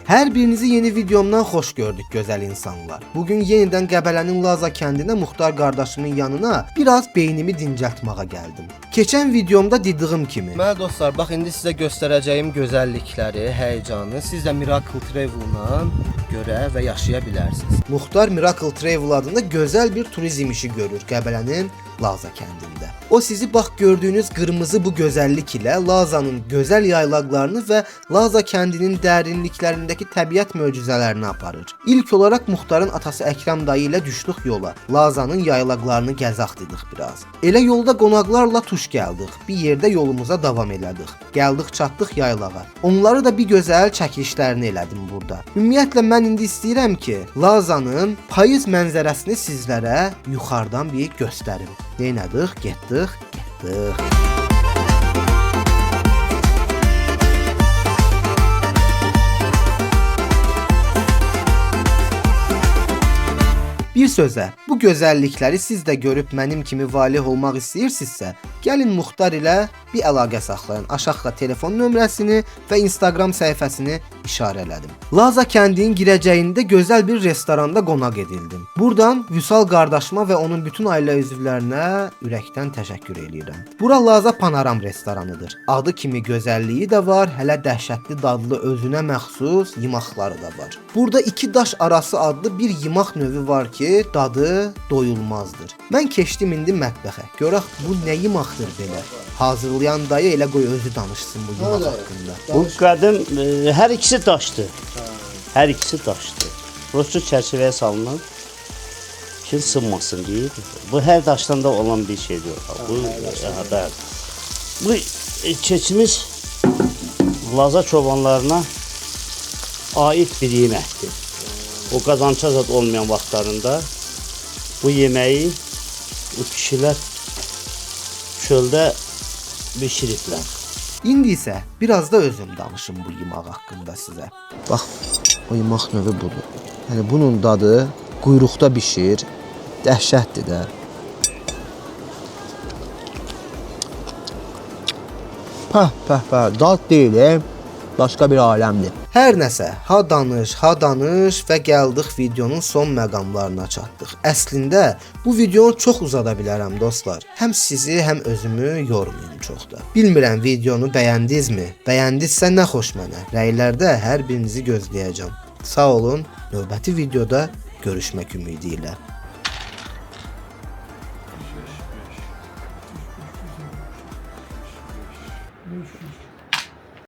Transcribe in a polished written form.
Hər birinizi yeni videomdan xoş gördük gözəl insanlar. Bugün yenidən Qəbələnin Laza kəndinə Muxtar qardaşımın yanına biraz beynimi dincəltməyə gəldim. Keçən videomda dediyim kimi. Mənim dostlar, bax indi sizə göstərəcəyim gözəllikləri, həyecanı siz də Miracle Travel-la görə və yaşaya bilərsiniz. Muxtar Miracle Travel adında gözəl bir turizm işi görür Qəbələnin Laza kəndində. O sizi bax gördüyünüz qırmızı bu gözəllik ilə Lazanın gözəl yaylaqlarını və Laza kəndinin dərinliklərindəki təbiət möcüzələrini aparır. İlk olaraq Muxtarın atası Əkrəm dayı ilə düşdük yola. Lazanın yaylaqlarını gəzaq dedik biraz. Elə yolda qonaqlarla tuş gəldik. Bir yerdə yolumuza davam elədik. Gəldik çatdıq yaylağa. Onları da bir gözəl çəkilişlərini elədim burada. Ümumiyyətlə mən indi istəyirəm ki, Lazanın payız mənzərəsini sizlərə yuxarıdan bir göstərim. Neylədik? Getdik. Bir sözə, bu gözəllikləri siz də görüb mənim kimi valeh olmaq istəyirsinizsə, gəlin Muxtar ilə bir əlaqə saxlayın. Aşağıda telefon nömrəsini və Instagram səhifəsini işarələdim. Laza kəndinin girəcəyində gözəl bir restoranda qonaq edildim. Buradan Vüsal qardaşıma və onun bütün ailə üzvlərinə ürəkdən təşəkkür edirəm. Bura Laza Panoram restoranıdır. Adı kimi gözəlliyi də var, hələ dəhşətli dadlı özünə məxsus yeməkləri də var. Burada iki daş arası adlı bir yemək növü var ki, dadı doyulmazdır. Mən keçdim indi mətbəxə. Görək bu nə yeməkdir belə. Hazırlayan dayı elə qoy özü danışsın bu yemək haqqında. Bu qədim hər ikisi daşdır. Hər ikisi daşdır. Prosto çərçivəyə salınır ki, sınmasın deyə. Bu hər daşdan da olan bir şeydir. Bu keçmiş Laza çobanlarına ait bir yeməkdir. O qazanca zad olmayan vaxtlarında bu yeməyi bu kişilər çöldə bişiriblər. İndi isə biraz da özüm danışım bu yemək haqqında sizə. Bax, o yemək növü budur. Yəni bunun dadı quyruqda bişir, dəhşətdir də. Dad deyil, başqa bir aləmdir. Hər nəsə, ha danış və gəldik videonun son məqamlarına çatdıq. Əslində bu videonu çox uzada bilərəm dostlar. Həm sizi, həm özümü yormayım çox da. Bilmirəm videonu bəyəndinizmi? Bəyəndinizsə nə xoş mənə. Rəylərdə hər birinizi gözləyəcəm. Sağ olun, növbəti videoda görüşmək ümidi ilə.